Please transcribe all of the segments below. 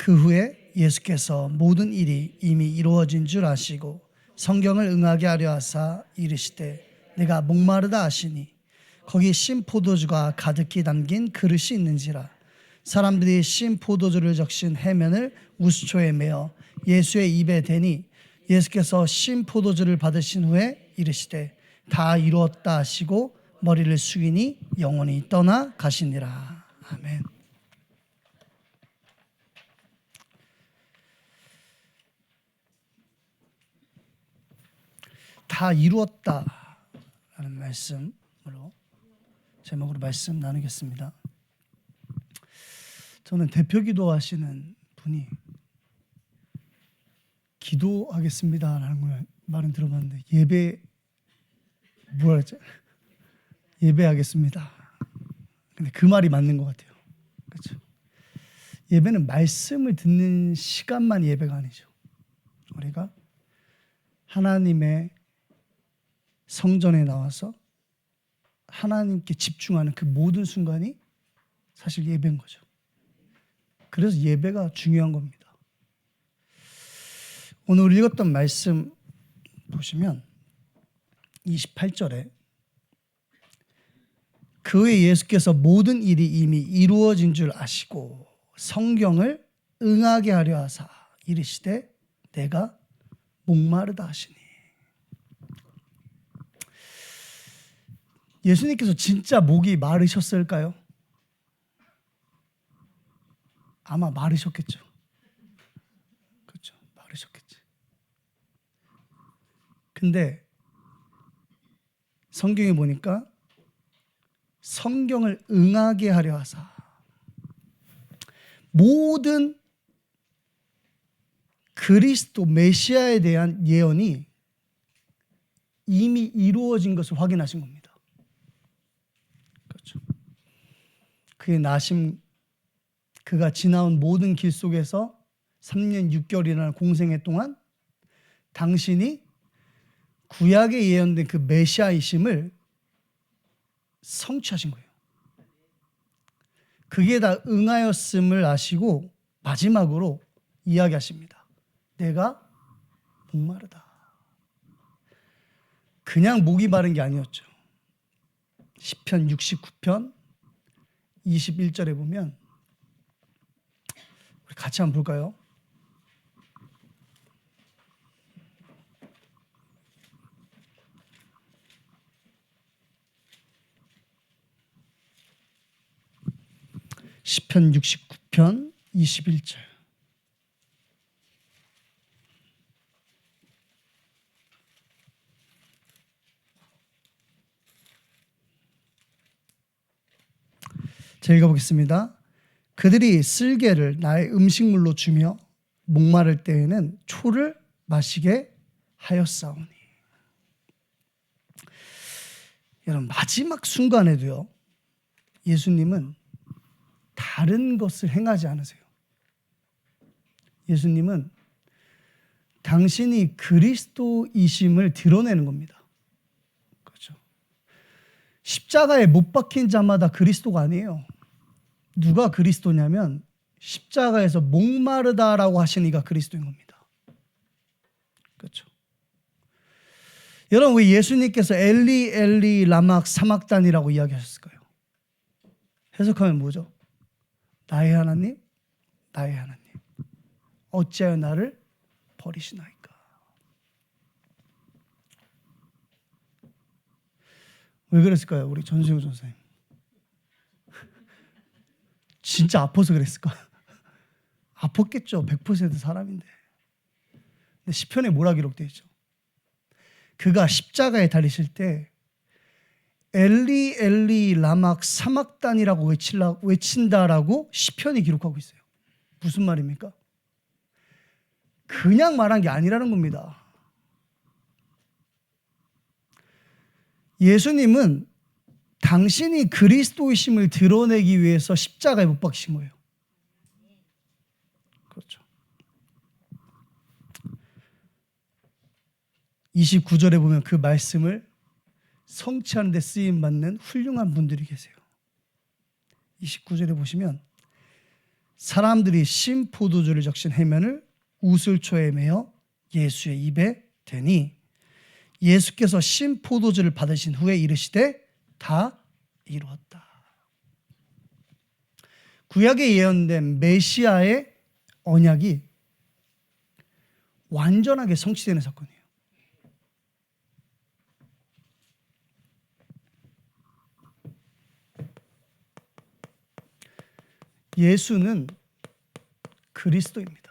그 후에 예수께서 모든 일이 이미 이루어진 줄 아시고 성경을 응하게 하려 하사 이르시되 내가 목마르다 하시니 거기 신 포도주가 가득히 담긴 그릇이 있는지라. 사람들이 신 포도주를 적신 해면을 우수초에 메어 예수의 입에 대니 예수께서 신 포도주를 받으신 후에 이르시되 다 이루었다 하시고 머리를 숙이니 영원히 떠나 가시니라. 아멘. 다 이루었다 라는 말씀으로 제목으로 말씀 나누겠습니다. 저는 대표 기도하시는 분이 기도하겠습니다 라는 말은 들어봤는데 뭐라 했지? 예배하겠습니다. 근데 그 말이 맞는 것 같아요. 그렇죠? 예배는 말씀을 듣는 시간만 예배가 아니죠. 우리가 하나님의 성전에 나와서 하나님께 집중하는 그 모든 순간이 사실 예배인 거죠. 그래서 예배가 중요한 겁니다. 오늘 읽었던 말씀 보시면 28절에 그 후에 예수께서 모든 일이 이미 이루어진 줄 아시고 성경을 응하게 하려 하사 이르시되 내가 목마르다 하시니. 예수님께서 진짜 목이 마르셨을까요? 아마 마르셨겠죠. 그렇죠. 마르셨겠지. 근데 성경에 보니까 성경을 응하게 하려 하사 모든 그리스도 메시아에 대한 예언이 이미 이루어진 것을 확인하신 겁니다. 그렇죠. 그의 나심, 그가 지나온 모든 길 속에서 3년 6개월이라는 공생애 동안 당신이 구약에 예언된 그 메시아이심을 성취하신 거예요. 그게 다 응하였음을 아시고 마지막으로 이야기하십니다. 내가 목마르다. 그냥 목이 마른 게 아니었죠. 시편 69편 21절에 보면 우리 같이 한번 볼까요? 시편 69편 21절. 제가 읽어보겠습니다. 그들이 쓸개를 나의 음식물로 주며 목마를 때에는 초를 마시게 하였사오니. 여러분, 마지막 순간에도요, 예수님은 다른 것을 행하지 않으세요. 예수님은 당신이 그리스도이심을 드러내는 겁니다. 그렇죠. 십자가에 못 박힌 자마다 그리스도가 아니에요. 누가 그리스도냐면 십자가에서 목마르다라고 하신 이가 그리스도인 겁니다. 그렇죠. 여러분, 왜 예수님께서 엘리 엘리 라막 사막단이라고 이야기하셨을까요? 해석하면 뭐죠? 나의 하나님, 나의 하나님, 어찌하여 나를 버리시나이까? 왜 그랬을까요? 우리 전수영 전사님. 진짜 아파서 그랬을까? 아팠겠죠. 100% 사람인데. 근데 시편에 뭐라 기록되어 있죠? 그가 십자가에 달리실 때 엘리 엘리 라막 사막단이라고 외친다라고 시편이 기록하고 있어요. 무슨 말입니까? 그냥 말한 게 아니라는 겁니다. 예수님은 당신이 그리스도이심을 드러내기 위해서 십자가에 못 박히신 거예요. 그렇죠. 29절에 보면 그 말씀을 성취하는 데 쓰임받는 훌륭한 분들이 계세요. 29절에 보시면 사람들이 신 포도주를 적신 해면을 우슬초에 매어 예수의 입에 대니 예수께서 신 포도주를 받으신 후에 이르시되 다 이루었다. 구약에 예언된 메시아의 언약이 완전하게 성취되는 사건이에요. 예수는 그리스도입니다.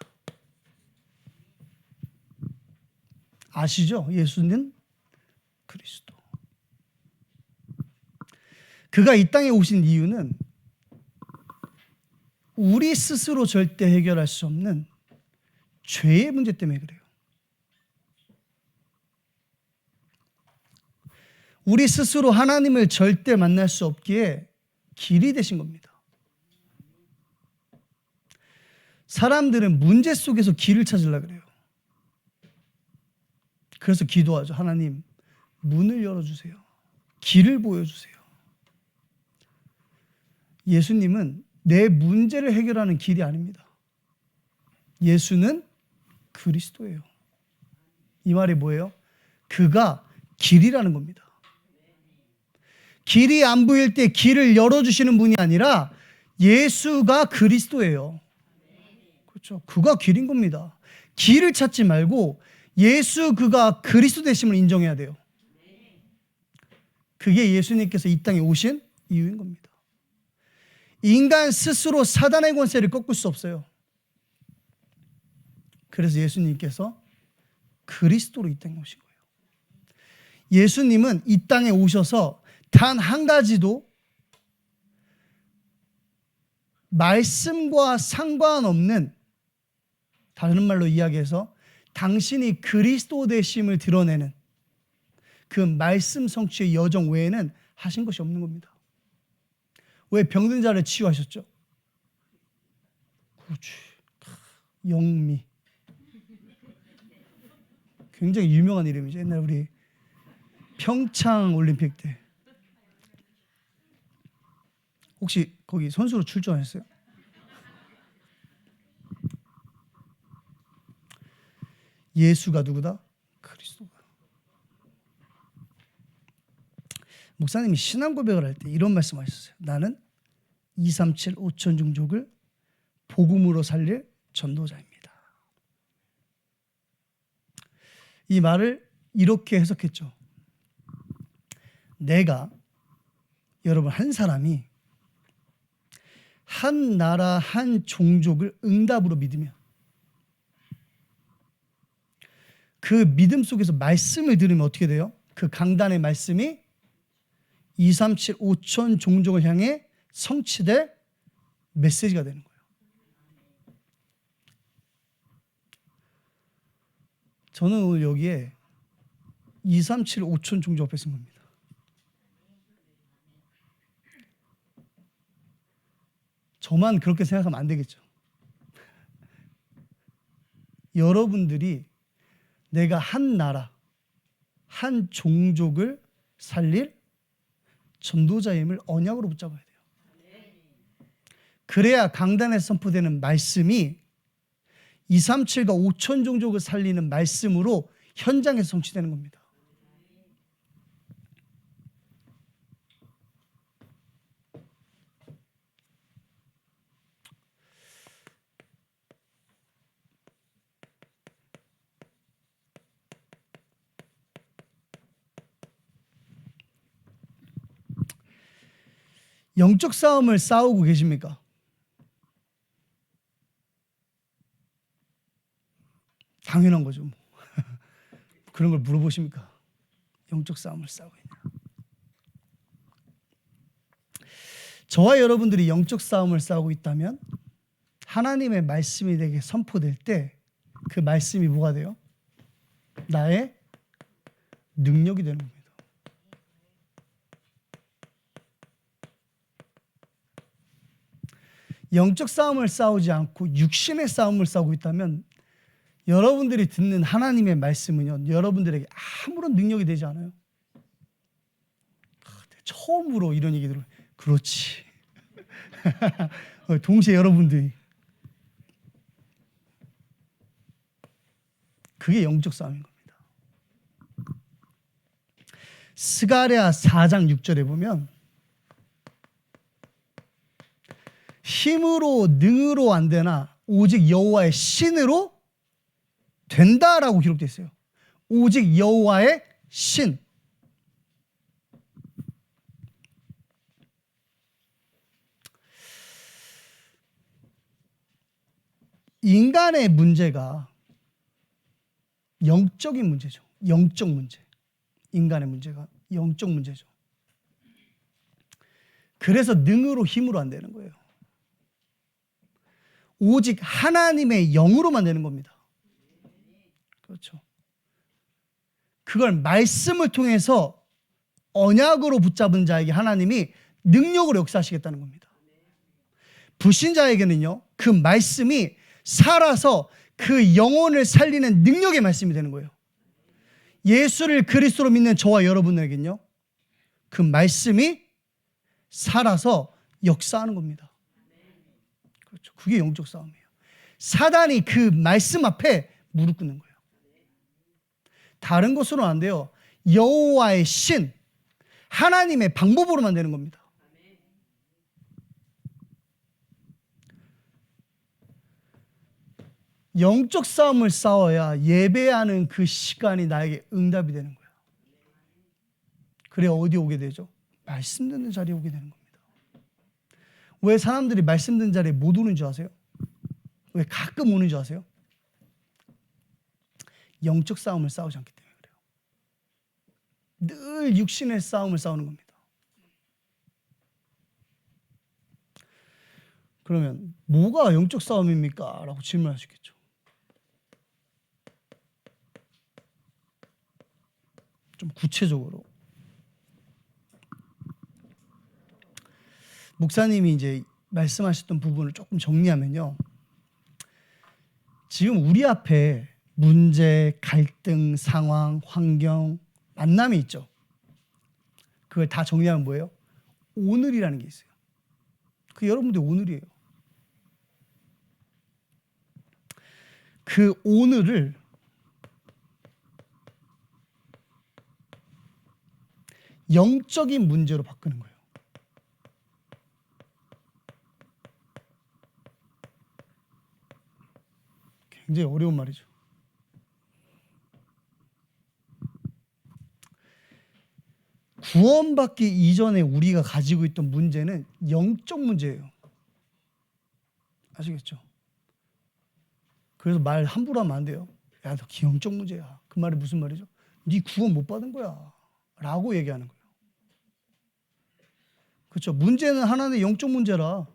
아시죠? 예수는 그리스도. 그가 이 땅에 오신 이유는 우리 스스로 절대 해결할 수 없는 죄의 문제 때문에 그래요. 우리 스스로 하나님을 절대 만날 수 없기에 길이 되신 겁니다. 사람들은 문제 속에서 길을 찾으려고 그래요. 그래서 기도하죠. 하나님, 문을 열어주세요. 길을 보여주세요. 예수님은 내 문제를 해결하는 길이 아닙니다. 예수는 그리스도예요. 이 말이 뭐예요? 그가 길이라는 겁니다. 길이 안 보일 때 길을 열어주시는 분이 아니라 예수가 그리스도예요. 그렇죠. 그가 길인 겁니다. 길을 찾지 말고 예수 그가 그리스도 되심을 인정해야 돼요. 그게 예수님께서 이 땅에 오신 이유인 겁니다. 인간 스스로 사단의 권세를 꺾을 수 없어요. 그래서 예수님께서 그리스도로 이 땅에 오신 거예요. 예수님은 이 땅에 오셔서 단 한 가지도 말씀과 상관없는, 다른 말로 이야기해서 당신이 그리스도 되심을 드러내는 그 말씀 성취의 여정 외에는 하신 것이 없는 겁니다. 왜 병든 자를 치유하셨죠? 그렇지. 영미. 굉장히 유명한 이름이죠. 옛날 우리 평창 올림픽 때. 혹시 거기 선수로 출전했어요? 예수가 누구다? 그리스도가. 목사님이 신앙 고백을 할 때 이런 말씀하셨어요. 나는 237 5천 종족을 복음으로 살릴 전도자입니다. 이 말을 이렇게 해석했죠. 내가, 여러분, 한 사람이 한 나라 한 종족을 응답으로 믿으면 그 믿음 속에서 말씀을 들으면 어떻게 돼요? 그 강단의 말씀이 237 5천 종족을 향해 성취될 메시지가 되는 거예요. 저는 오늘 여기에 237 5천 종족 앞에 쓴 겁니다. 저만 그렇게 생각하면 안 되겠죠. 여러분들이 내가 한 나라, 한 종족을 살릴 전도자임을 언약으로 붙잡아야 돼요. 그래야 강단에서 선포되는 말씀이 237과 5천 종족을 살리는 말씀으로 현장에서 성취되는 겁니다. 영적 싸움을 싸우고 계십니까? 당연한 거죠. 뭐. 그런 걸 물어보십니까? 영적 싸움을 싸우고 있냐? 저와 여러분들이 영적 싸움을 싸우고 있다면 하나님의 말씀이 내게 선포될 때 그 말씀이 뭐가 돼요? 나의 능력이 되는 겁니다. 영적 싸움을 싸우지 않고 육신의 싸움을 싸우고 있다면 여러분들이 듣는 하나님의 말씀은요, 여러분들에게 아무런 능력이 되지 않아요. 처음으로 이런 얘기 들어요. 그렇지. 동시에 여러분들이 그게 영적 싸움인 겁니다. 스가랴 4장 6절에 보면 힘으로 능으로 안 되나 오직 여호와의 신으로 된다라고 기록되어 있어요. 오직 여호와의 신. 인간의 문제가 영적인 문제죠. 영적 문제. 인간의 문제가 영적 문제죠. 그래서 능으로 힘으로 안 되는 거예요. 오직 하나님의 영으로만 되는 겁니다. 그렇죠. 그걸 말씀을 통해서 언약으로 붙잡은 자에게 하나님이 능력으로 역사하시겠다는 겁니다. 불신자에게는요, 그 말씀이 살아서 그 영혼을 살리는 능력의 말씀이 되는 거예요. 예수를 그리스도로 믿는 저와 여러분에게는요, 그 말씀이 살아서 역사하는 겁니다. 그렇죠. 그게 영적 싸움이에요. 사단이 그 말씀 앞에 무릎 꿇는 거예요. 다른 것으로는 안 돼요. 여호와의 신, 하나님의 방법으로만 되는 겁니다. 영적 싸움을 싸워야 예배하는 그 시간이 나에게 응답이 되는 거예요. 그래 어디 오게 되죠? 말씀 듣는 자리에 오게 되는 겁니다. 왜 사람들이 말씀 듣는 자리에 못 오는 줄 아세요? 왜 가끔 오는 줄 아세요? 영적 싸움을 싸우지 않기 때문에 그래요. 늘 육신의 싸움을 싸우는 겁니다. 그러면 뭐가 영적 싸움입니까? 라고 질문하시겠죠. 좀 구체적으로 목사님이 이제 말씀하셨던 부분을 조금 정리하면요, 지금 우리 앞에 문제, 갈등, 상황, 환경, 만남이 있죠. 그걸 다 정리하면 뭐예요? 오늘이라는 게 있어요. 그 여러분들 오늘이에요. 그 오늘을 영적인 문제로 바꾸는 거예요. 굉장히 어려운 말이죠. 구원받기 이전에 우리가 가지고 있던 문제는 영적 문제예요. 아시겠죠? 그래서 말 함부로 하면 안 돼요. 야, 너 영적 문제야. 그 말이 무슨 말이죠? 네 구원 못 받은 거야 라고 얘기하는 거예요. 그렇죠? 문제는 하나는 영적 문제라.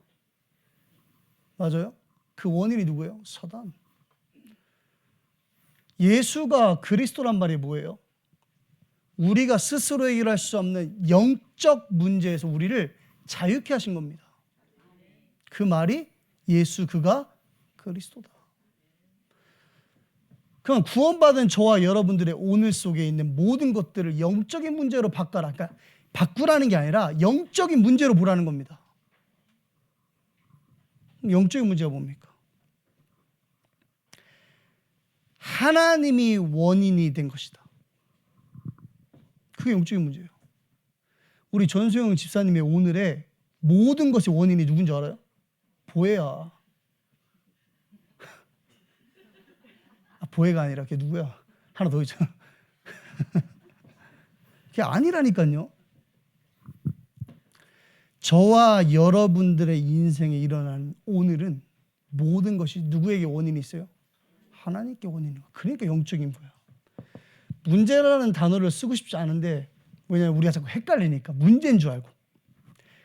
맞아요? 그 원인이 누구예요? 사단. 예수가 그리스도란 말이 뭐예요? 우리가 스스로 해결할 수 없는 영적 문제에서 우리를 자유케 하신 겁니다. 그 말이 예수 그가 그리스도다. 그럼 구원받은 저와 여러분들의 오늘 속에 있는 모든 것들을 영적인 문제로 바꿔라. 그러니까 바꾸라는 게 아니라 영적인 문제로 보라는 겁니다. 영적인 문제가 뭡니까? 하나님이 원인이 된 것이다. 그게 영적인 문제예요. 우리 전소영 집사님의 오늘의 모든 것의 원인이 누군지 알아요? 보혜야. 보혜가 아니라 걔 누구야? 하나 더 있잖아. 그게 아니라니까요. 저와 여러분들의 인생에 일어난 오늘은 모든 것이 누구에게 원인이 있어요? 하나님께 원인이 있는 거예요. 그러니까 영적인 거예요. 문제라는 단어를 쓰고 싶지 않은데, 왜냐하면 우리가 자꾸 헷갈리니까 문제인 줄 알고.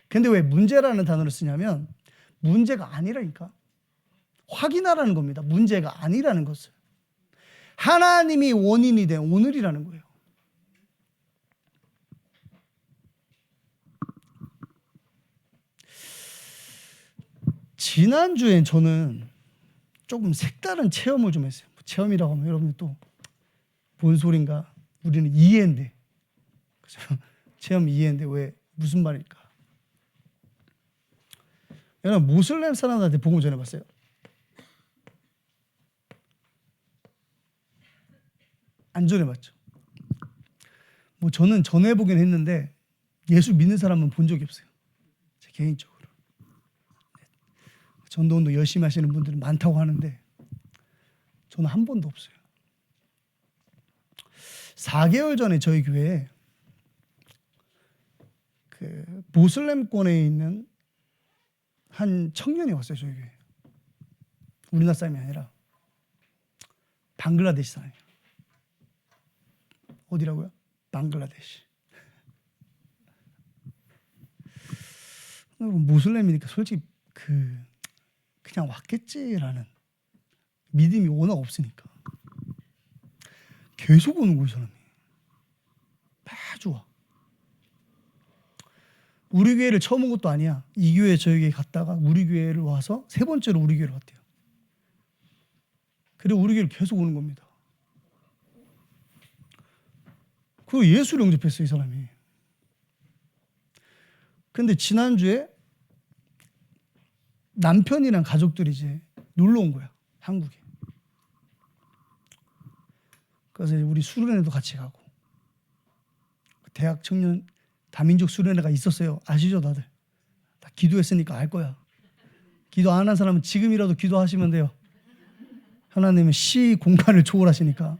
근데 왜 문제라는 단어를 쓰냐면 문제가 아니라니까. 확인하라는 겁니다. 문제가 아니라는 것을. 하나님이 원인이 된 오늘이라는 거예요. 지난주엔 저는 조금 색다른 체험을 좀 했어요. 체험이라고 하면 여러분들 또 뭔 소린가? 우리는 이해인데. 그죠? 체험 이해인데 왜 무슨 말일까? 여러분 모슬렘 사람들한테 복음 전해봤어요? 안 전해봤죠. 뭐 저는 전해보긴 했는데 예수 믿는 사람은 본 적이 없어요. 제 개인적으로. 전도운동 열심히 하시는 분들은 많다고 하는데 저는 한 번도 없어요. 4개월 전에 저희 교회에 그 모슬렘권에 있는 한 청년이 왔어요. 저희 교회. 우리나라 사람이 아니라 방글라데시 사람이에요. 어디라고요? 방글라데시. 모슬렘이니까 솔직히 그냥 왔겠지라는 믿음이 워낙 없으니까 계속 오는 거예요. 사람이 매주 와. 우리 교회를 처음 온 것도 아니야. 이 교회 저희 교회 갔다가 우리 교회를 와서 세 번째로 우리 교회를 왔대요. 그리고 우리 교회를 계속 오는 겁니다. 그리고 예수를 영접했어요. 이 사람이. 근데 지난주에 남편이랑 가족들이 이제 놀러 온 거야. 한국에. 그래서 우리 수련회도 같이 가고 대학 청년 다민족 수련회가 있었어요. 아시죠 다들? 다 기도했으니까 알 거야. 기도 안 한 사람은 지금이라도 기도하시면 돼요. 하나님은 시 공간을 초월하시니까.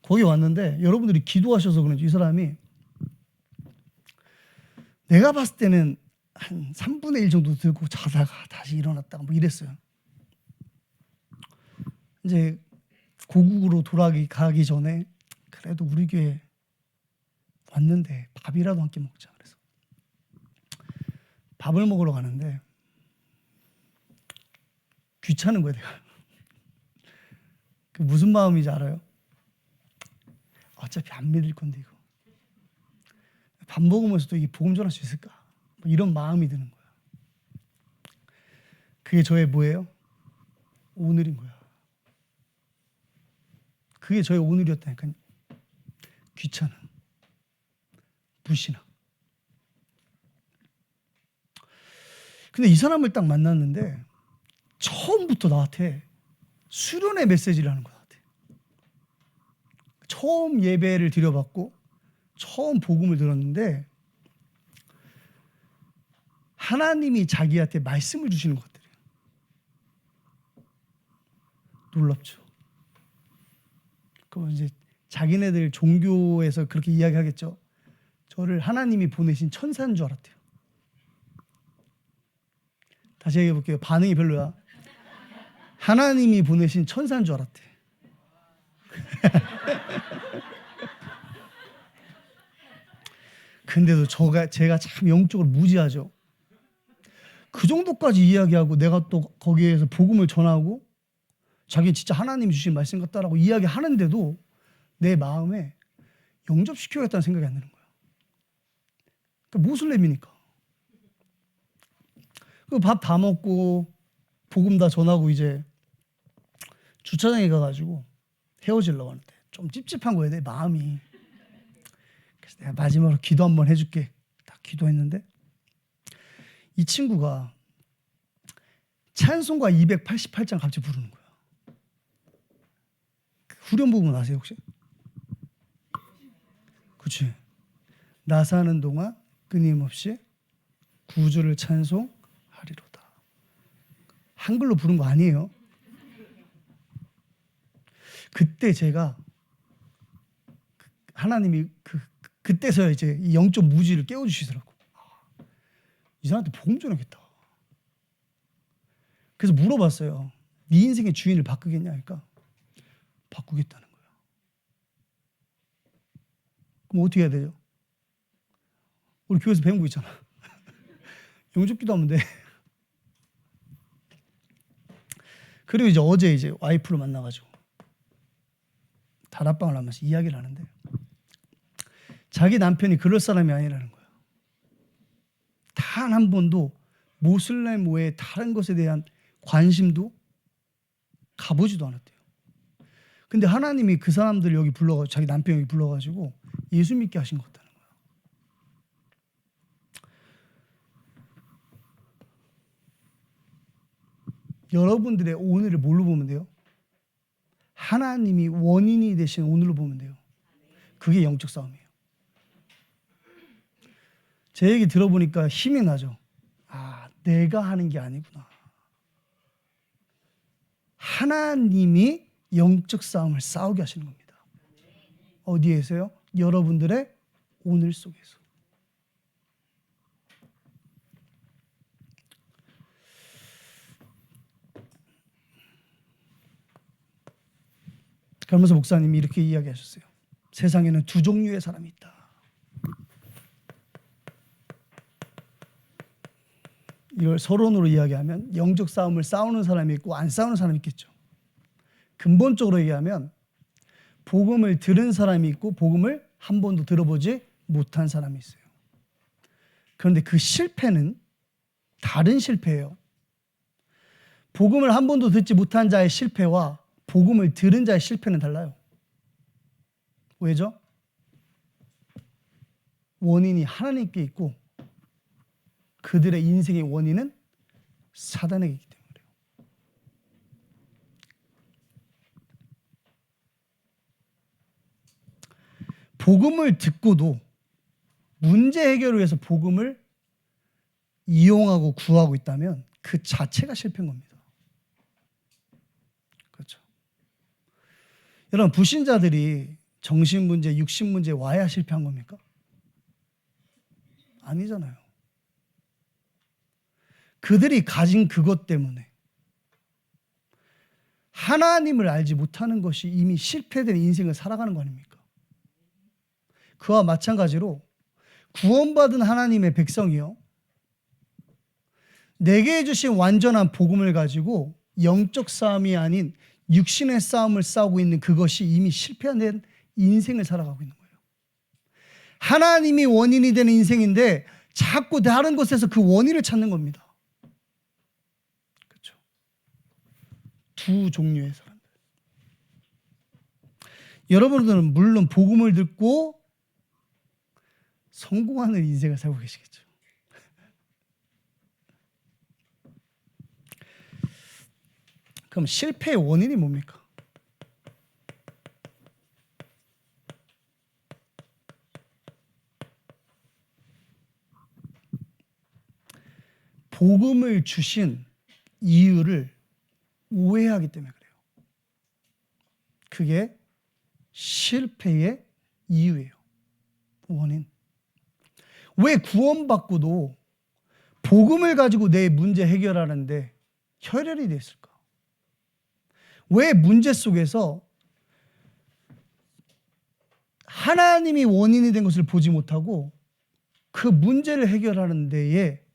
거기 왔는데 여러분들이 기도하셔서 그런지 이 사람이 내가 봤을 때는 한 3분의 1 정도 들고 자다가 다시 일어났다가 뭐 이랬어요. 이제 고국으로 돌아가기 전에 그래도 우리 교회 왔는데 밥이라도 함께 먹자. 그래서 밥을 먹으러 가는데 귀찮은 거야 내가. 그 무슨 마음인지 알아요? 어차피 안 믿을 건데 이거 밥 먹으면서도 이게 복음 전할 수 있을까? 뭐 이런 마음이 드는 거야. 그게 저의 뭐예요? 오늘인 거야. 그게 저의 오늘이었다니까요. 귀찮아. 불신앙. 근데 이 사람을 딱 만났는데 처음부터 나한테 수련의 메시지를 하는 거야. 나한테. 처음 예배를 드려봤고 처음 복음을 들었는데 하나님이 자기한테 말씀을 주시는 것들이에요. 놀랍죠. 그럼 이제 자기네들 종교에서 그렇게 이야기하겠죠. 저를 하나님이 보내신 천사인 줄 알았대요. 다시 얘기해 볼게요. 반응이 별로야. 하나님이 보내신 천사인 줄 알았대. 근데도 제가 참 영적으로 무지하죠. 그 정도까지 이야기하고 내가 또 거기에서 복음을 전하고 자기 진짜 하나님이 주신 말씀 같다라고 이야기하는데도 내 마음에 영접시켜야겠다는 생각이 안 드는 거야. 그러니까 모슬렘이니까. 밥 다 먹고 복음 다 전하고 이제 주차장에 가가지고 헤어지려고 하는데 좀 찝찝한 거야 내 마음이. 그래서 내가 마지막으로 기도 한번 해줄게. 딱 기도했는데 이 친구가 찬송가 288장 갑자기 부르는 거야. 후렴 부분 아세요 혹시? 그치? 나 사는 동안 끊임없이 구주를 찬송하리로다. 한글로 부른 거 아니에요. 그때 제가 하나님이 그때서야 이제 이 영적 무지를 깨워주시더라고. 이 사람한테 복음 전하겠다. 그래서 물어봤어요. 네 인생의 주인을 바꾸겠냐 하니까 바꾸겠다는 거야. 그럼 어떻게 해야 되죠? 우리 교회에서 배운 거 있잖아. 영접기도 하면 돼. 그리고 이제 어제 이제 와이프를 만나가지고 다락방을 하면서 이야기를 하는데 자기 남편이 그럴 사람이 아니라는 거야. 단 한 번도 모슬렘 외에 다른 것에 대한 관심도 가보지도 않았대요. 근데 하나님이 그 사람들 여기 불러가지고 자기 남편 여기 불러가지고 예수 믿게 하신 것 같다는 거야. 여러분들의 오늘을 뭘로 보면 돼요? 하나님이 원인이 되신 오늘로 보면 돼요. 그게 영적 싸움이에요. 제 얘기 들어보니까 힘이 나죠. 아, 내가 하는 게 아니구나. 하나님이 영적 싸움을 싸우게 하시는 겁니다. 어디에서요? 여러분들의 오늘 속에서. 그러면서 목사님이 이렇게 이야기하셨어요. 세상에는 두 종류의 사람이 있다. 이걸 서론으로 이야기하면 영적 싸움을 싸우는 사람이 있고 안 싸우는 사람이 있겠죠. 근본적으로 얘기하면 복음을 들은 사람이 있고 복음을 한 번도 들어보지 못한 사람이 있어요. 그런데 그 실패는 다른 실패예요. 복음을 한 번도 듣지 못한 자의 실패와 복음을 들은 자의 실패는 달라요. 왜죠? 원인이 하나님께 있고 그들의 인생의 원인은 사단에게 있기 때문에 그래요. 복음을 듣고도 문제 해결을 위해서 복음을 이용하고 구하고 있다면 그 자체가 실패인 겁니다. 그렇죠. 여러분, 불신자들이 정신문제, 육신문제 와야 실패한 겁니까? 아니잖아요. 그들이 가진 그것 때문에 하나님을 알지 못하는 것이 이미 실패된 인생을 살아가는 거 아닙니까? 그와 마찬가지로 구원받은 하나님의 백성이요, 내게 주신 완전한 복음을 가지고 영적 싸움이 아닌 육신의 싸움을 싸우고 있는 그것이 이미 실패한 인생을 살아가고 있는 거예요. 하나님이 원인이 되는 인생인데 자꾸 다른 곳에서 그 원인을 찾는 겁니다. 그렇죠? 두 종류의 사람들. 여러분들은 물론 복음을 듣고 성공하는 인생을 살고 계시겠죠. 그럼 실패의 원인이 뭡니까? 복음을 주신 이유를 오해하기 때문에 그래요. 그게 실패의 이유예요. 원인. 왜 구원받고도 복음을 가지고 내 문제 해결하는데 혈혈이 됐을까? 왜 문제 속에서 하나님이 원인이 된 것을 보지 못하고 그 문제를 해결하는 데에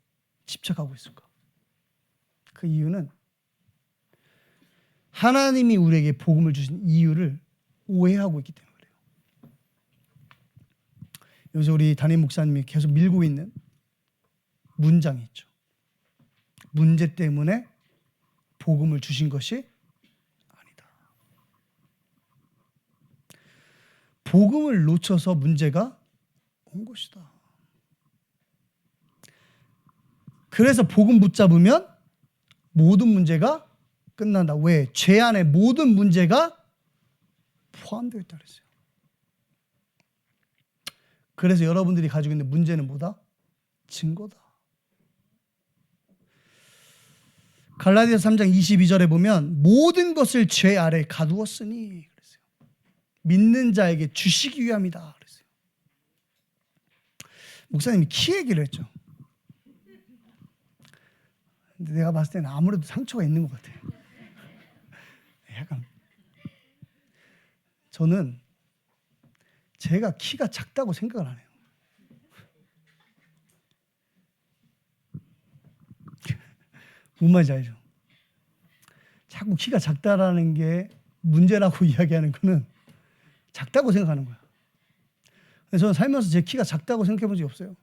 집착하고 있을까? 그 이유는 하나님이 우리에게 복음을 주신 이유를 오해하고 있기 때문에 그래요. 요새 우리 담임 목사님이 계속 밀고 있는 문장이 있죠. 문제 때문에 복음을 주신 것이 아니다. 복음을 놓쳐서 문제가 온 것이다. 그래서 복음 붙잡으면 모든 문제가 끝난다. 왜? 죄 안에 모든 문제가 포함되어 있다 그랬어요. 그래서 여러분들이 가지고 있는 문제는 뭐다? 증거다. 갈라디아서 3장 22절에 보면 모든 것을 죄 아래 가두었으니 그랬어요. 믿는 자에게 주시기 위함이다 그랬어요. 목사님이 키 얘기를 했죠. 근데 내가 봤을 때는 아무래도 상처가 있는 것 같아요. 약간 저는 제가 키가 작다고 생각을 안 해요. 뭔 말인지 알죠? 자꾸 키가 작다라는 게 문제라고 이야기하는 거는 작다고 생각하는 거야. 근데 저는 살면서 제 키가 작다고 생각해 본 적이 없어요.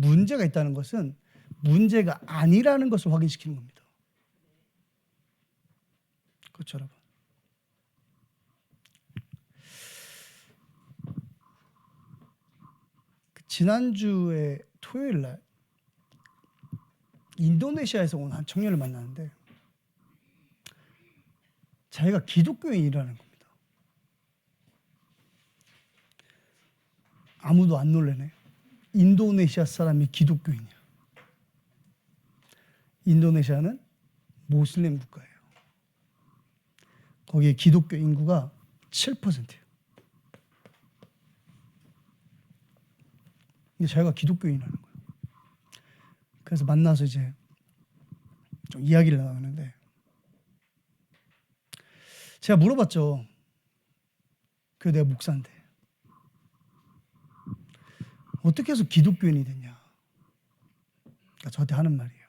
문제가 있다는 것은 문제가 아니라는 것을 확인시키는 겁니다. 그렇죠, 여러분? 지난주에 토요일 날 인도네시아에서 온 한 청년을 만났는데 자기가 기독교인이라는 겁니다. 아무도 안 놀래네. 인도네시아 사람이 기독교인이야. 인도네시아는 모슬림 국가예요. 거기에 기독교 인구가 7%예요. 근데 자기가 기독교인이라는 거예요. 그래서 만나서 이제 좀 이야기를 나누는데 제가 물어봤죠. 그 내가 목사인데 어떻게 해서 기독교인이 됐냐. 그러니까 저한테 하는 말이에요.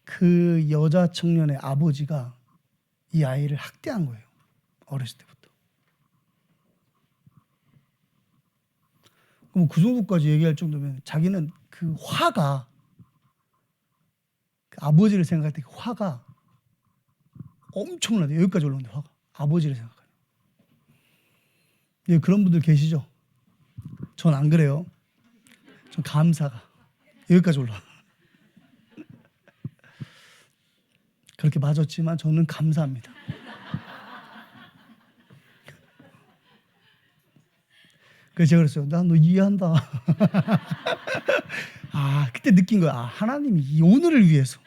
그 여자 청년의 아버지가 이 아이를 학대한 거예요. 어렸을 때부터. 그럼 그 정도까지 얘기할 정도면 자기는 그 화가 그 아버지를 생각할 때 그 화가 엄청나대요. 여기까지 올라오는데 화가. 아버지를 생각하는. 예, 그런 분들 계시죠? 전 안 그래요. 전 감사가 여기까지 올라와. 그렇게 맞았지만 저는 감사합니다. 그래서 제가 그랬어요. 나 너 이해한다. 아, 그때 느낀 거야. 아, 하나님이 이 오늘을 위해서.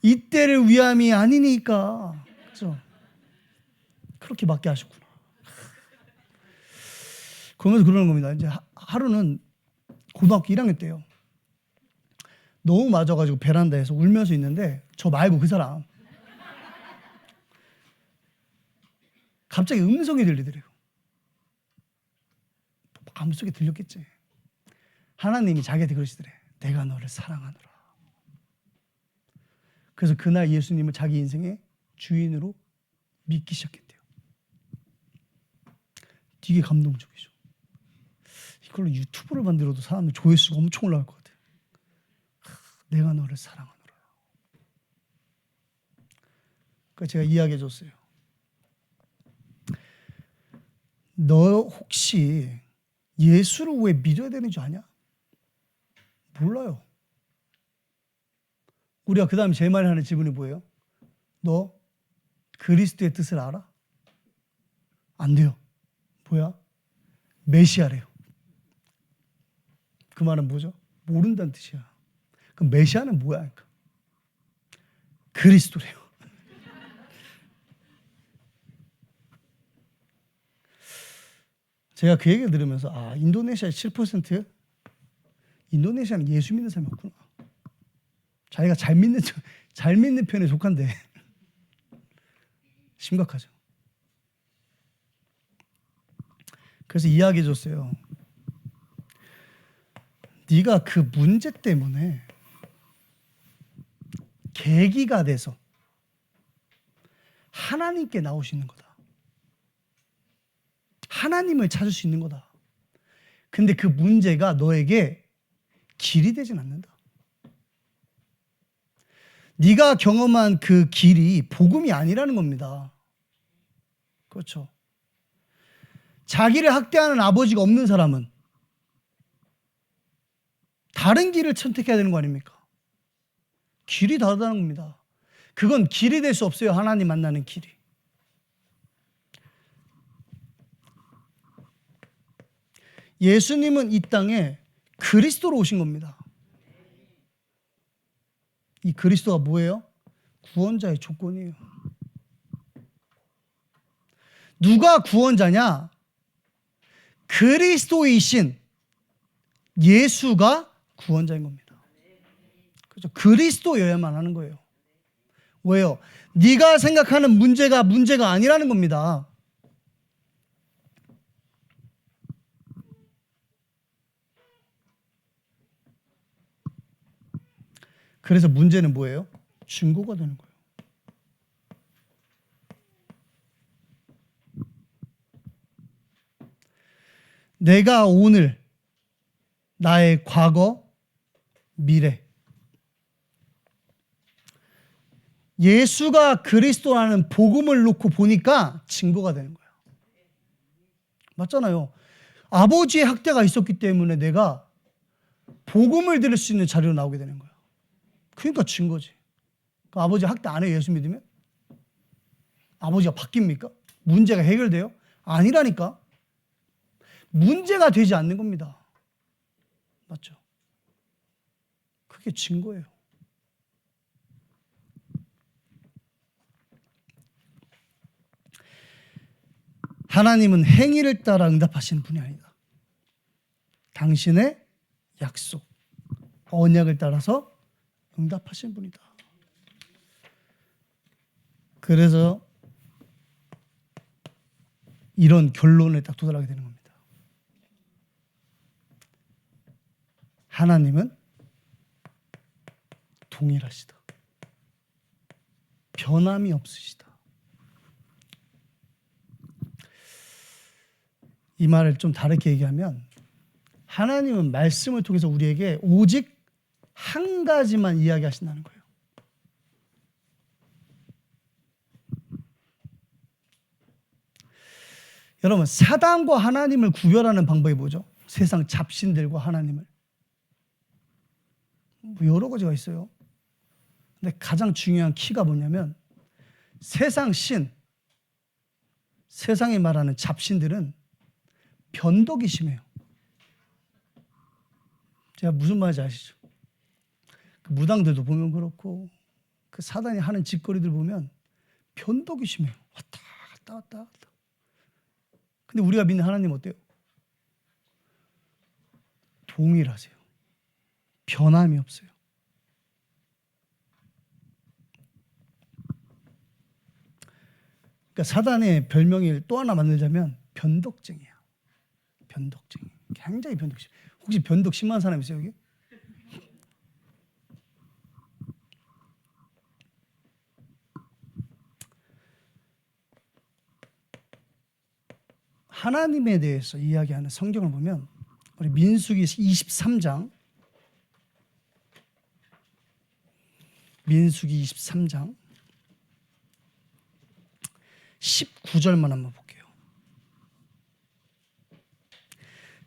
이때를 위함이 아니니까. 그죠? 그렇게 맞게 하셨구나. 그러면서 그러는 겁니다. 이제 하루는 고등학교 1학년 때요. 너무 맞아가지고 베란다에서 울면서 있는데 저 말고 그 사람 갑자기 음성이 들리더래요. 마음속에 들렸겠지. 하나님이 자기한테 그러시더래. 내가 너를 사랑하노라. 그래서 그날 예수님을 자기 인생의 주인으로 믿기 시작했대요. 되게 감동적이죠. 이걸로 유튜브를 만들어도 사람들 조회수가 엄청 올라갈 것 같아요. 내가 너를 사랑하노라. 그러니까 제가 이야기해 줬어요. 너 혹시 예수를 왜 믿어야 되는 줄 아냐? 몰라요. 우리가 그 다음에 제일 많이 하는 질문이 뭐예요? 너 그리스도의 뜻을 알아? 안 돼요. 뭐야? 메시아래요. 그 말은 뭐죠? 모른다는 뜻이야. 그럼 메시아는 뭐야? 그리스도래요. 제가 그 얘기를 들으면서 아, 인도네시아의 7%? 인도네시아는 예수 믿는 사람이 없구나. 자기가 잘 믿는 편에 속한데 심각하죠. 그래서 이야기해 줬어요. 네가 그 문제 때문에 계기가 돼서 하나님께 나올 수 있는 거다. 하나님을 찾을 수 있는 거다. 근데 그 문제가 너에게 길이 되진 않는다. 네가 경험한 그 길이 복음이 아니라는 겁니다. 그렇죠. 자기를 학대하는 아버지가 없는 사람은 다른 길을 선택해야 되는 거 아닙니까? 길이 다르다는 겁니다. 그건 길이 될 수 없어요. 하나님 만나는 길이. 예수님은 이 땅에 그리스도로 오신 겁니다. 이 그리스도가 뭐예요? 구원자의 조건이에요. 누가 구원자냐? 그리스도이신 예수가 구원자인 겁니다. 그렇죠? 그리스도여야만 하는 거예요. 왜요? 네가 생각하는 문제가 아니라는 겁니다. 그래서 문제는 뭐예요? 증거가 되는 거예요. 내가 오늘 나의 과거, 미래 예수가 그리스도라는 복음을 놓고 보니까 증거가 되는 거예요. 맞잖아요. 아버지의 학대가 있었기 때문에 내가 복음을 들을 수 있는 자리로 나오게 되는 거야. 그러니까 증거지. 아버지 학대 안 해요, 예수 믿으면? 아버지가 바뀝니까? 문제가 해결돼요? 아니라니까. 문제가 되지 않는 겁니다. 맞죠? 그게 증거예요. 하나님은 행위를 따라 응답하시는 분이 아니다. 당신의 약속, 언약을 따라서 응답하시는 분이다. 그래서 이런 결론에 딱 도달하게 되는 겁니다. 하나님은 동일하시다. 변함이 없으시다. 이 말을 좀 다르게 얘기하면 하나님은 말씀을 통해서 우리에게 오직 한 가지만 이야기하신다는 거예요. 여러분, 사단과 하나님을 구별하는 방법이 뭐죠? 세상 잡신들과 하나님을. 여러 가지가 있어요. 근데 가장 중요한 키가 뭐냐면 세상 신, 세상이 말하는 잡신들은 변덕이 심해요. 제가 무슨 말인지 아시죠? 그 무당들도 보면 그렇고 그 사단이 하는 짓거리들 보면 변덕이 심해요. 왔다 갔다 왔다 갔다. 근데 우리가 믿는 하나님 어때요? 동일하세요. 변함이 없어요. 그러니까 사단의 별명을 또 하나 만들자면 변덕쟁이야. 변덕쟁이. 굉장히 변덕심. 혹시 변덕 심한 사람 있어요, 여기? 하나님에 대해서 이야기하는 성경을 보면 우리 민수기 23장 19절만 한번 볼게요.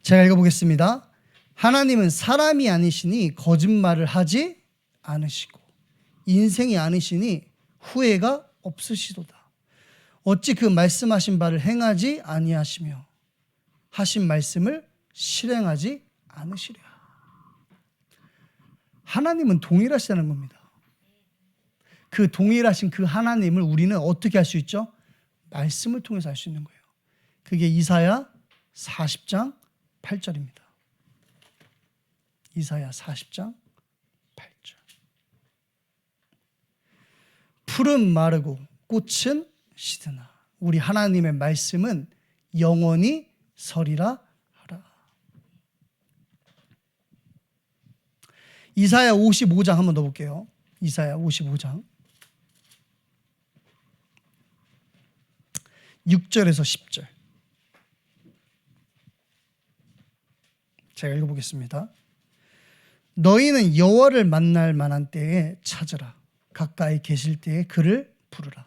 제가 읽어보겠습니다. 하나님은 사람이 아니시니 거짓말을 하지 않으시고 인생이 아니시니 후회가 없으시도다. 어찌 그 말씀하신 바를 행하지 아니하시며 하신 말씀을 실행하지 않으시랴. 하나님은 동일하시다는 겁니다. 그 동일하신 그 하나님을 우리는 어떻게 알 수 있죠? 말씀을 통해서 알 수 있는 거예요. 그게 이사야 40장 8절입니다. 이사야 40장 8절. 풀은 마르고 꽃은 시드나 우리 하나님의 말씀은 영원히 서리라 하라. 이사야 55장 한번 더 볼게요. 이사야 55장 6절에서 10절. 제가 읽어보겠습니다. 너희는 여호와를 만날 만한 때에 찾으라. 가까이 계실 때에 그를 부르라.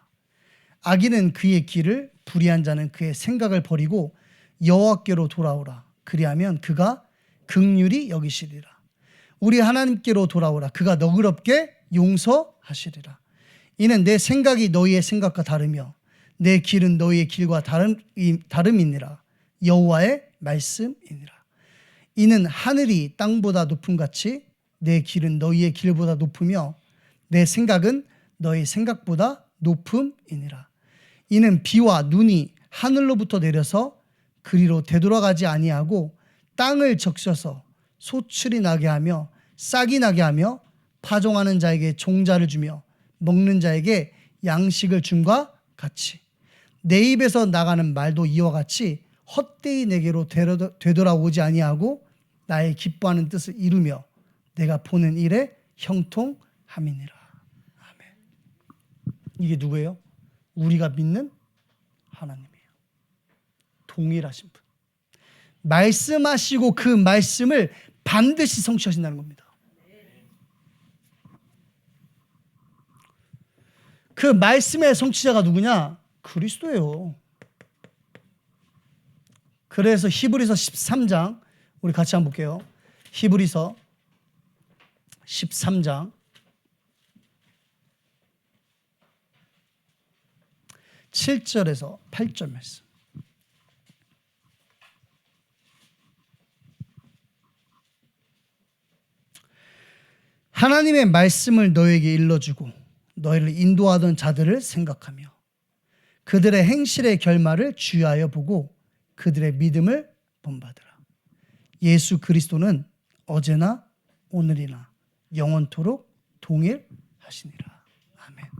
악인은 그의 길을, 불의한 자는 그의 생각을 버리고 여호와께로 돌아오라. 그리하면 그가 긍휼히 여기시리라. 우리 하나님께로 돌아오라. 그가 너그럽게 용서하시리라. 이는 내 생각이 너희의 생각과 다르며 내 길은 너희의 길과 다름이니라. 여호와의 말씀이니라. 이는 하늘이 땅보다 높음같이 내 길은 너희의 길보다 높으며 내 생각은 너희 생각보다 높음이니라. 이는 비와 눈이 하늘로부터 내려서 그리로 되돌아가지 아니하고 땅을 적셔서 소출이 나게 하며 싹이 나게 하며 파종하는 자에게 종자를 주며 먹는 자에게 양식을 줌과 같이 내 입에서 나가는 말도 이와 같이 헛되이 내게로 되돌아오지 아니하고 나의 기뻐하는 뜻을 이루며 내가 보는 일에 형통함이니라. 아멘. 이게 누구예요? 우리가 믿는 하나님이에요. 동일하신 분. 말씀하시고 그 말씀을 반드시 성취하신다는 겁니다. 그 말씀의 성취자가 누구냐? 그리스도예요. 그 그래서 히브리서 13장 우리 같이 한번 볼게요. 히브리서 13장 7절에서 8절 말씀. 하나님의 말씀을 너에게 일러주고 너희를 인도하던 자들을 생각하며 그들의 행실의 결말을 주의하여 보고 그들의 믿음을 본받으라. 예수 그리스도는 어제나 오늘이나 영원토록 동일하시니라. 아멘.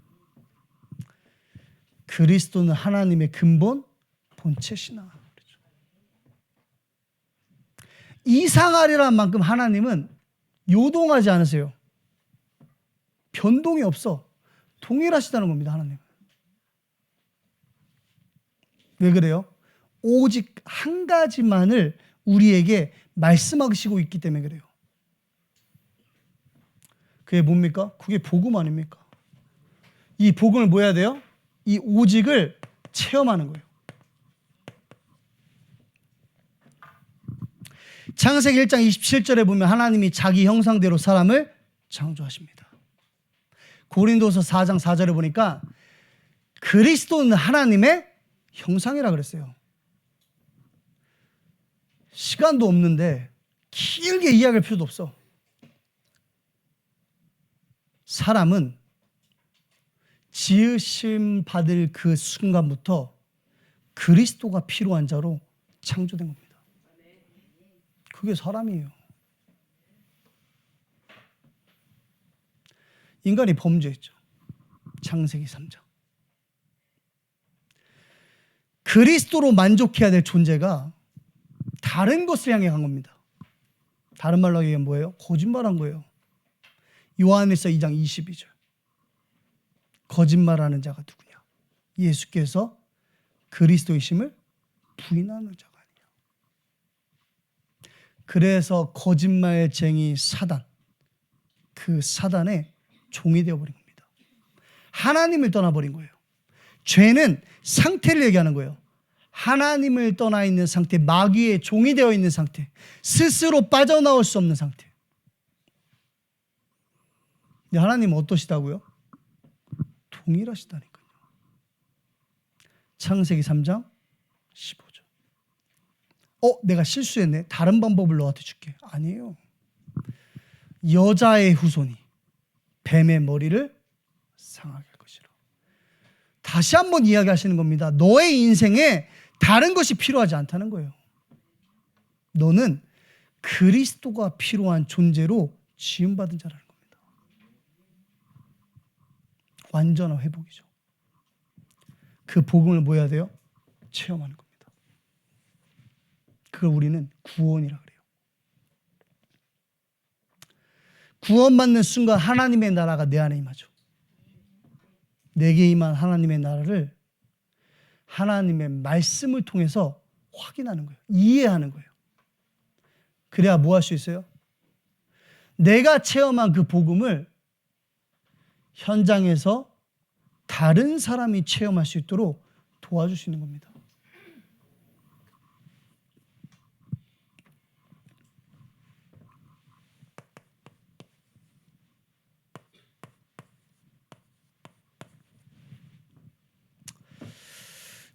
그리스도는 하나님의 근본 본체시나. 이상하리란 만큼 하나님은 요동하지 않으세요. 변동이 없어. 동일하시다는 겁니다. 하나님은. 왜 그래요? 오직 한 가지만을 우리에게 말씀하시고 있기 때문에 그래요. 그게 뭡니까? 그게 복음 아닙니까? 이 복음을 뭐 해야 돼요? 이 오직을 체험하는 거예요. 창세기 1장 27절에 보면 하나님이 자기 형상대로 사람을 창조하십니다. 고린도서 4장 4절에 보니까 그리스도는 하나님의 형상이라 그랬어요. 시간도 없는데 길게 이야기할 필요도 없어. 사람은 지으심 받을 그 순간부터 그리스도가 필요한 자로 창조된 겁니다. 그게 사람이에요. 인간이 범죄했죠. 창세기 3장. 그리스도로 만족해야 될 존재가 다른 것을 향해 간 겁니다. 다른 말로 하기엔 뭐예요? 거짓말한 거예요. 요한일서 2장 22절. 거짓말하는 자가 누구냐? 예수께서 그리스도이심을 부인하는 자가 아니냐. 그래서 거짓말쟁이 사단, 그 사단의 종이 되어버린 겁니다. 하나님을 떠나버린 거예요. 죄는 상태를 얘기하는 거예요. 하나님을 떠나 있는 상태, 마귀의 종이 되어 있는 상태, 스스로 빠져나올 수 없는 상태. 근데 하나님은 어떠시다고요? 동일하시다니까요. 창세기 3장 15절. 내가 실수했네. 다른 방법을 너한테 줄게. 아니에요. 여자의 후손이 뱀의 머리를 상하게 할 것이라. 다시 한번 이야기하시는 겁니다. 너의 인생에 다른 것이 필요하지 않다는 거예요. 너는 그리스도가 필요한 존재로 지음받은 자라는 겁니다. 완전한 회복이죠. 그 복음을 뭐 해야 돼요? 체험하는 겁니다. 그걸 우리는 구원이라 그래요. 구원받는 순간 하나님의 나라가 내 안에 임하죠. 내게 임한 하나님의 나라를 하나님의 말씀을 통해서 확인하는 거예요. 이해하는 거예요. 그래야 뭐 할 수 있어요? 내가 체험한 그 복음을 현장에서 다른 사람이 체험할 수 있도록 도와줄 수 있는 겁니다.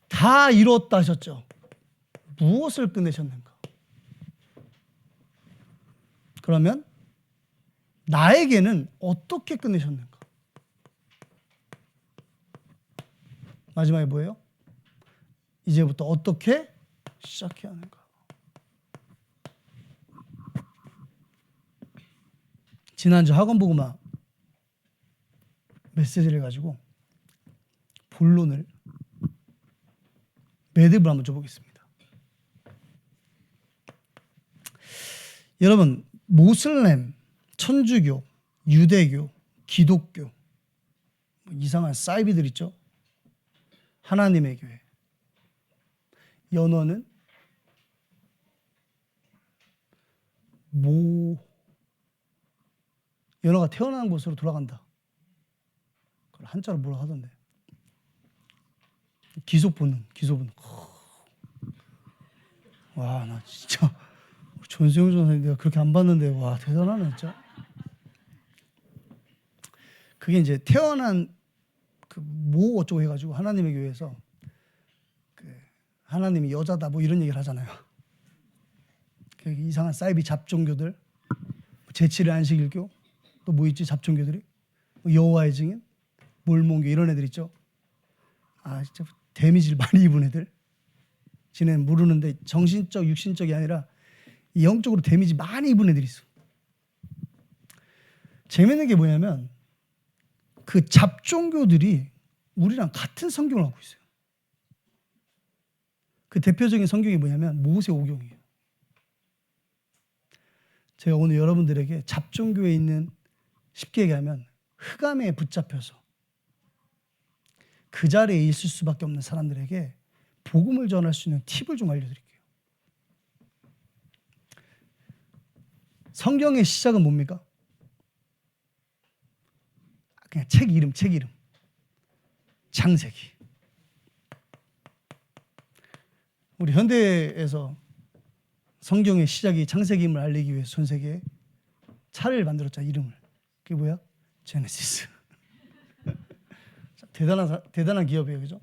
다 이뤘다 하셨죠. 무엇을 끝내셨는가? 그러면 나에게는 어떻게 끝내셨는가? 마지막에 뭐예요? 이제부터 어떻게 시작해야 하는가? 지난주 학원복음화 메시지를 가지고 본론을 매듭을 한번 줘보겠습니다. 여러분, 모슬렘, 천주교, 유대교, 기독교, 이상한 사이비들 있죠? 하나님의 교회. 연어는 연어가 태어난 곳으로 돌아간다. 그걸 한자로 뭐라 하던데. 기소본능. 와, 나 진짜 전세용 전사님 내가 그렇게 안 봤는데 와 대단하네 진짜. 그게 이제 태어난 그 뭐 어쩌고 해가지고 하나님의 교회에서 그 하나님이 여자다 뭐 이런 얘기를 하잖아요. 그 이상한 사이비 잡종교들, 제7의 안식일교, 또 뭐 있지 잡종교들이, 여호와의 증인, 몰몬교 이런 애들 있죠. 아 진짜 데미지를 많이 입은 애들. 지는 모르는데 정신적, 육신적이 아니라 영적으로 데미지 많이 입은 애들이 있어. 재밌는 게 뭐냐면 그 잡종교들이 우리랑 같은 성경을 갖고 있어요. 그 대표적인 성경이 뭐냐면 모세오경이에요. 제가 오늘 여러분들에게 잡종교에 있는, 쉽게 얘기하면 흑암에 붙잡혀서 그 자리에 있을 수밖에 없는 사람들에게 복음을 전할 수 있는 팁을 좀 알려드릴게요. 성경의 시작은 뭡니까? 그냥 책 이름. 창세기. 우리 현대에서 성경의 시작이 창세기임을 알리기 위해서 전 세계에 차를 만들었잖아, 이름을. 그게 뭐야? 제네시스. 대단한 기업이에요, 그죠?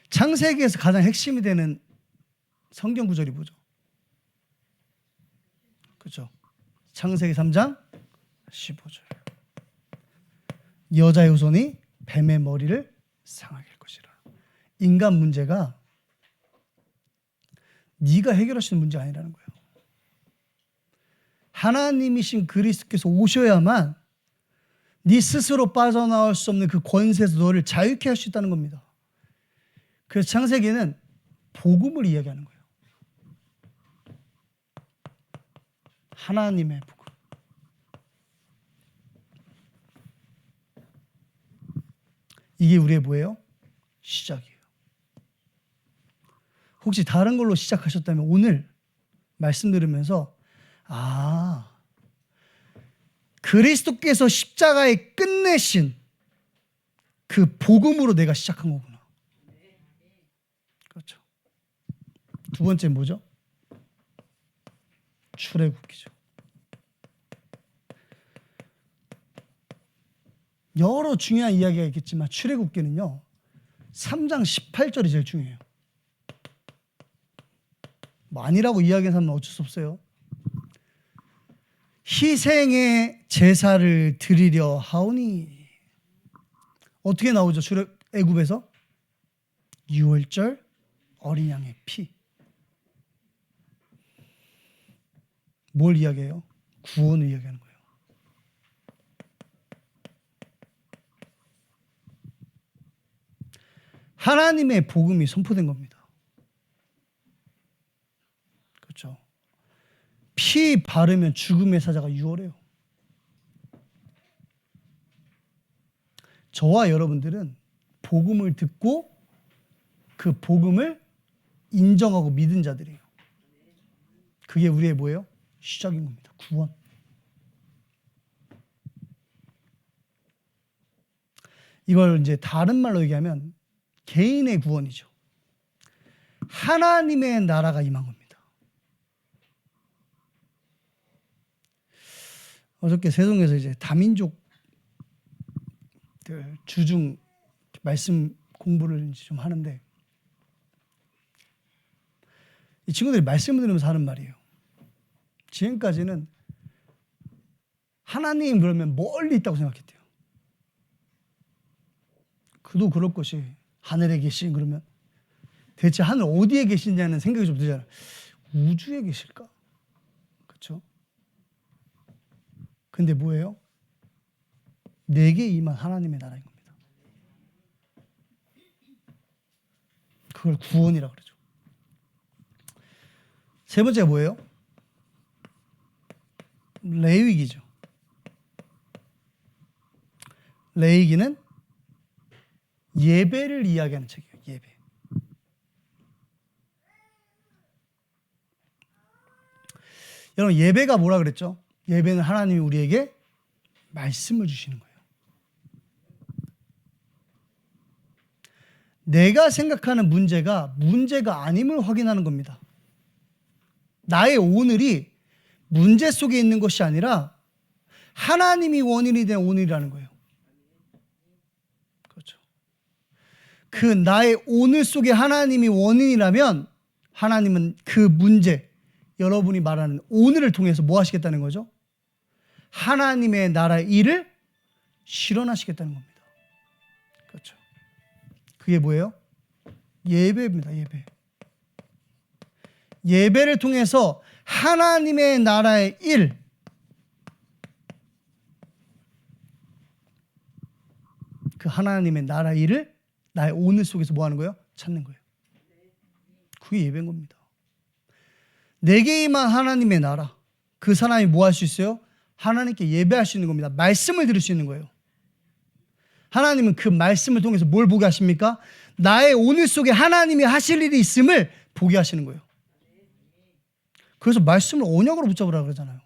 창세기에서 가장 핵심이 되는 성경 구절이 뭐죠? 그렇죠? 창세기 3장 15절. 여자의 후손이 뱀의 머리를 상하게 할 것이라. 인간 문제가 네가 해결할 수 있는 문제가 아니라는 거예요. 하나님이신 그리스도께서 오셔야만 네 스스로 빠져나올 수 없는 그 권세에서 너를 자유케 할 수 있다는 겁니다. 그래서 창세기는 복음을 이야기하는 거예요. 하나님의 복음. 이게 우리의 뭐예요? 시작이에요. 혹시 다른 걸로 시작하셨다면 오늘 말씀 들으면서 그리스도께서 십자가에 끝내신 그 복음으로 내가 시작한 거구나. 그렇죠. 두 번째 뭐죠? 출애굽기죠. 여러 중요한 이야기가 있겠지만 출애굽기는요 3장 18절이 제일 중요해요. 뭐 아니라고 이야기하는 사람은 어쩔 수 없어요. 희생의 제사를 드리려 하오니. 어떻게 나오죠? 출애굽에서? 유월절 어린 양의 피. 뭘 이야기해요? 구원을 이야기하는 거예요. 하나님의 복음이 선포된 겁니다. 그렇죠? 피 바르면 죽음의 사자가 유월해요. 저와 여러분들은 복음을 듣고 그 복음을 인정하고 믿은 자들이에요. 그게 우리의 뭐예요? 시작인 겁니다. 구원. 이걸 이제 다른 말로 얘기하면 개인의 구원이죠. 하나님의 나라가 임한 겁니다. 어저께 세송에서 이제 다민족들 주중 말씀 공부를 좀 하는데 이 친구들이 말씀을 들으면서 하는 말이에요. 지금까지는 하나님 그러면 멀리 있다고 생각했대요. 그도 그럴 것이 하늘에 계신 그러면 대체 하늘 어디에 계시냐는 생각이 좀 들잖아요. 우주에 계실까? 그렇죠? 근데 뭐예요? 내게 임한 하나님의 나라인 겁니다. 그걸 구원이라고 그러죠. 세 번째가 뭐예요? 레위기죠. 레위기는 예배를 이야기하는 책이에요. 예배. 여러분 예배가 뭐라 그랬죠? 예배는 하나님이 우리에게 말씀을 주시는 거예요. 내가 생각하는 문제가 아님을 확인하는 겁니다. 나의 오늘이 문제 속에 있는 것이 아니라 하나님이 원인이 된 오늘이라는 거예요. 그렇죠. 그 나의 오늘 속에 하나님이 원인이라면 하나님은 그 문제, 여러분이 말하는 오늘을 통해서 뭐 하시겠다는 거죠? 하나님의 나라의 일을 실현하시겠다는 겁니다. 그렇죠. 그게 뭐예요? 예배입니다. 예배. 예배를 통해서 하나님의 나라의 일, 그 하나님의 나라 일을 나의 오늘 속에서 뭐 하는 거예요? 찾는 거예요. 그게 예배인 겁니다. 내게 임한 하나님의 나라, 그 사람이 뭐 할 수 있어요? 하나님께 예배할 수 있는 겁니다. 말씀을 들을 수 있는 거예요. 하나님은 그 말씀을 통해서 뭘 보게 하십니까? 나의 오늘 속에 하나님이 하실 일이 있음을 보게 하시는 거예요. 그래서 말씀을 언약으로 붙잡으라 그러잖아요.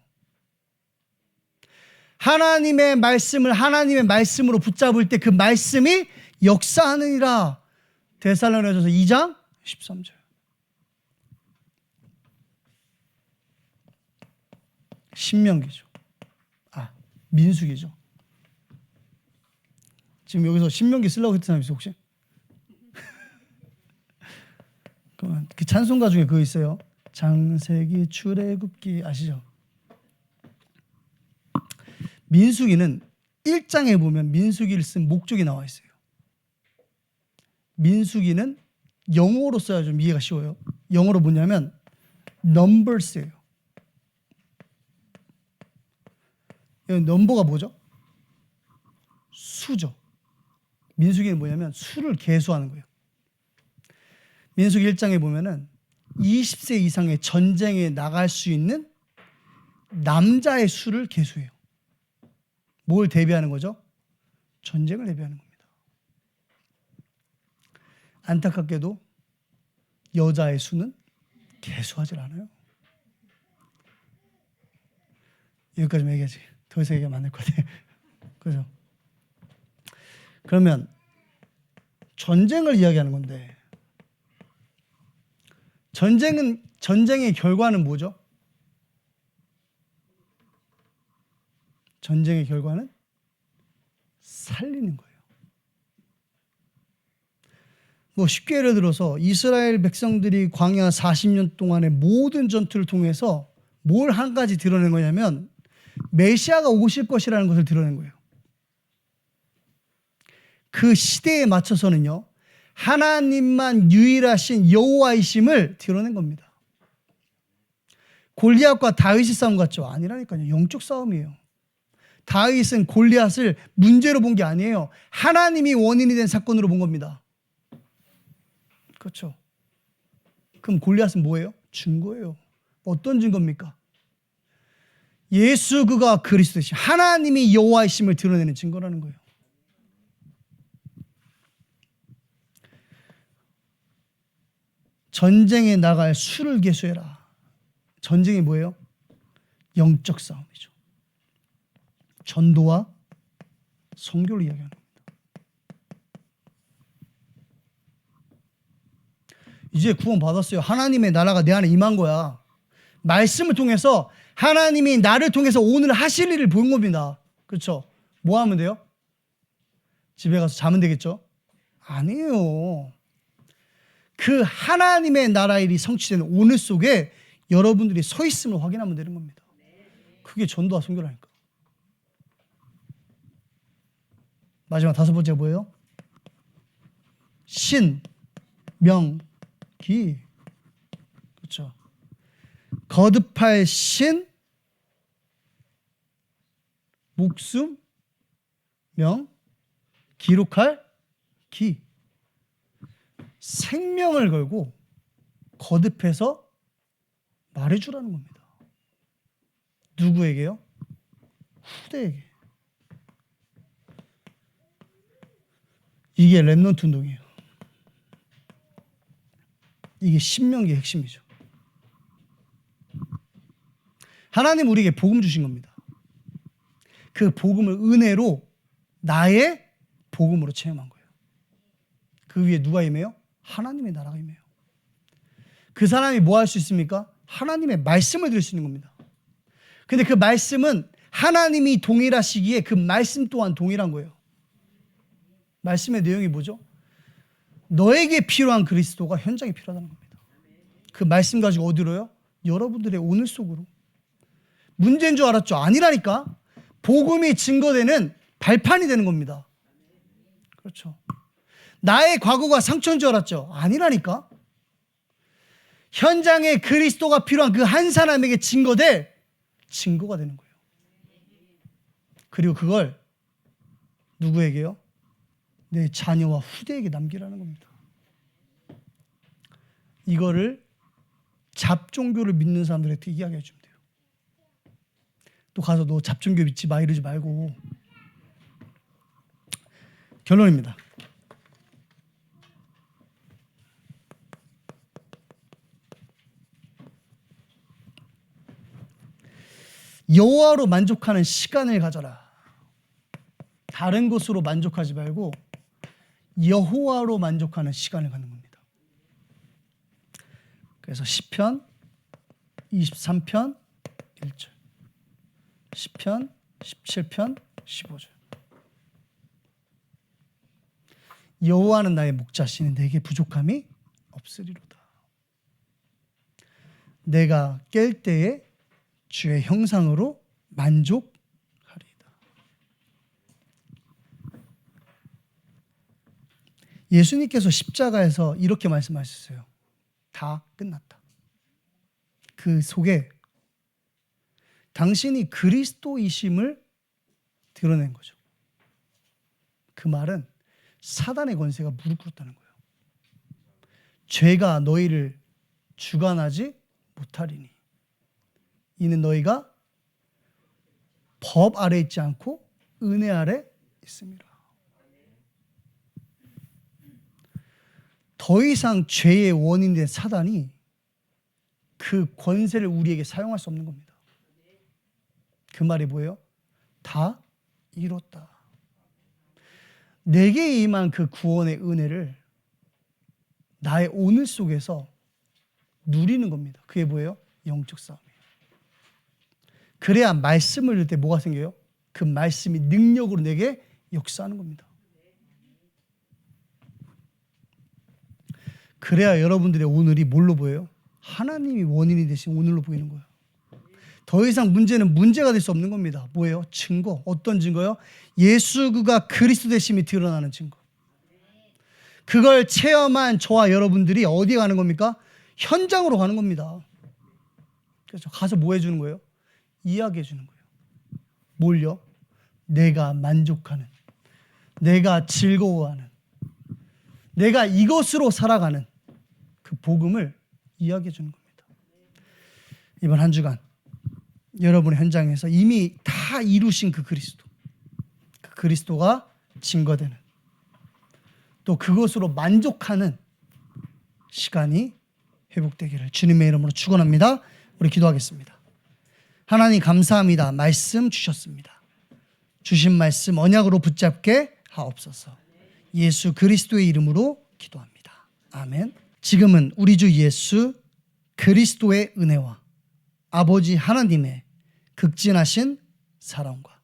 하나님의 말씀으로 붙잡을 때 그 말씀이 역사하느니라. 데살로니가전서 2장 13절. 신명기죠. 민수기죠. 지금 여기서 신명기 쓰려고 했던 사람 있어요, 혹시? 그 찬송가 중에 그거 있어요. 창세기, 출애굽기 아시죠? 민수기는 1장에 보면 민수기를 쓴 목적이 나와 있어요. 민수기는 영어로 써야 좀 이해가 쉬워요. 영어로 뭐냐면 numbers예요. 넘버가 뭐죠? 수죠. 민수기는 뭐냐면 수를 계수하는 거예요. 민수기 1장에 보면은 20세 이상의 전쟁에 나갈 수 있는 남자의 수를 계수해요. 뭘 대비하는 거죠? 전쟁을 대비하는 겁니다. 안타깝게도 여자의 수는 계수하지 않아요. 여기까지만 얘기하지. 더 이상 얘기하면 안 될 것 같아요. 그죠? 그러면 전쟁을 이야기하는 건데 전쟁의 결과는 뭐죠? 전쟁의 결과는 살리는 거예요. 뭐 쉽게 예를 들어서 이스라엘 백성들이 광야 40년 동안의 모든 전투를 통해서 뭘 한 가지 드러낸 거냐면 메시아가 오실 것이라는 것을 드러낸 거예요. 그 시대에 맞춰서는요, 하나님만 유일하신 여호와이심을 드러낸 겁니다. 골리앗과 다윗의 싸움 같죠? 아니라니까요. 영적 싸움이에요. 다윗은 골리앗을 문제로 본 게 아니에요. 하나님이 원인이 된 사건으로 본 겁니다. 그렇죠? 그럼 골리앗은 뭐예요? 증거예요. 어떤 증거입니까? 예수 그가 그리스도이심, 하나님이 여호와이심을 드러내는 증거라는 거예요. 전쟁에 나갈 수를 계수해라. 전쟁이 뭐예요? 영적 싸움이죠. 전도와 선교를 이야기하는 겁니다. 이제 구원 받았어요. 하나님의 나라가 내 안에 임한 거야. 말씀을 통해서 하나님이 나를 통해서 오늘 하실 일을 본 겁니다. 그렇죠? 뭐 하면 돼요? 집에 가서 자면 되겠죠? 아니에요. 그 하나님의 나라 일이 성취되는 오늘 속에 여러분들이 서 있음을 확인하면 되는 겁니다. 그게 전도와 선교라니까. 마지막 5번째 뭐예요? 신, 명, 기. 그렇죠. 거듭할 신, 목숨, 명, 기록할 기. 생명을 걸고 거듭해서 말해주라는 겁니다. 누구에게요? 후대에게. 이게 렘넌트 운동이에요. 이게 신명기의 핵심이죠. 하나님 우리에게 복음 주신 겁니다. 그 복음을 은혜로 나의 복음으로 체험한 거예요. 그 위에 누가 임해요? 하나님의 나라가 임해요. 그 사람이 뭐 할 수 있습니까? 하나님의 말씀을 들을 수 있는 겁니다. 근데 그 말씀은 하나님이 동일하시기에 그 말씀 또한 동일한 거예요. 말씀의 내용이 뭐죠? 너에게 필요한 그리스도가 현장에 필요하다는 겁니다. 그 말씀 가지고 어디로요? 여러분들의 오늘 속으로. 문제인 줄 알았죠? 아니라니까. 복음이 증거되는 발판이 되는 겁니다. 그렇죠. 나의 과거가 상처인 줄 알았죠? 아니라니까. 현장에 그리스도가 필요한 그 한 사람에게 증거될 증거가 되는 거예요. 그리고 그걸 누구에게요? 내 자녀와 후대에게 남기라는 겁니다. 이거를 잡종교를 믿는 사람들한테 이야기해 주면 돼요. 또 가서 너 잡종교 믿지 마 이러지 말고. 결론입니다. 여호와로 만족하는 시간을 가져라. 다른 것으로 만족하지 말고 여호와로 만족하는 시간을 갖는 겁니다. 그래서 시편 23편 1절, 시편 17편 15절. 여호와는 나의 목자시니 내게 부족함이 없으리로다. 내가 깰 때에 주의 형상으로 만족하리이다. 예수님께서 십자가에서 이렇게 말씀하셨어요. 다 끝났다. 그 속에 당신이 그리스도이심을 드러낸 거죠. 그 말은 사단의 권세가 무릎 꿇었다는 거예요. 죄가 너희를 주관하지 못하리니 이는 너희가 법 아래 있지 않고 은혜 아래 있습니다. 더 이상 죄의 원인이 된 사단이 그 권세를 우리에게 사용할 수 없는 겁니다. 그 말이 뭐예요? 다 이뤘다. 내게 임한 그 구원의 은혜를 나의 오늘 속에서 누리는 겁니다. 그게 뭐예요? 영적 싸움이에요. 그래야 말씀을 들을 때 뭐가 생겨요? 그 말씀이 능력으로 내게 역사하는 겁니다. 그래야 여러분들의 오늘이 뭘로 보여요? 하나님이 원인이 되신 오늘로 보이는 거예요. 더 이상 문제는 문제가 될 수 없는 겁니다. 뭐예요? 증거. 어떤 증거요? 예수 그가 그리스도 되심이 드러나는 증거. 그걸 체험한 저와 여러분들이 어디에 가는 겁니까? 현장으로 가는 겁니다. 그래서 가서 뭐 해주는 거예요? 이야기해 주는 거예요. 뭘요? 내가 만족하는, 내가 즐거워하는, 내가 이것으로 살아가는 그 복음을 이야기해 주는 겁니다. 이번 한 주간 여러분의 현장에서 이미 다 이루신 그 그리스도가 증거되는, 또 그것으로 만족하는 시간이 회복되기를 주님의 이름으로 축원합니다. 우리 기도하겠습니다. 하나님 감사합니다. 말씀 주셨습니다. 주신 말씀 언약으로 붙잡게 하옵소서. 예수 그리스도의 이름으로 기도합니다. 아멘. 지금은 우리 주 예수 그리스도의 은혜와 아버지 하나님의 극진하신 사랑과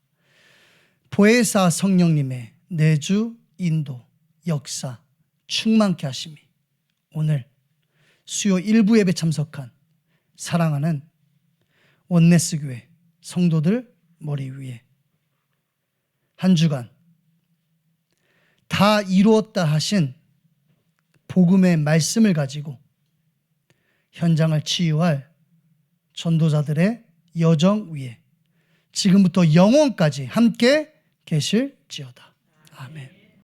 보혜사 성령님의 내주 인도 역사 충만케 하심이 오늘 수요 일부 예배 참석한 사랑하는 원네스 교회 성도들 머리 위에 한 주간 다 이루었다 하신 복음의 말씀을 가지고 현장을 치유할 전도자들의 여정 위에 지금부터 영원까지 함께 계실지어다. 아멘.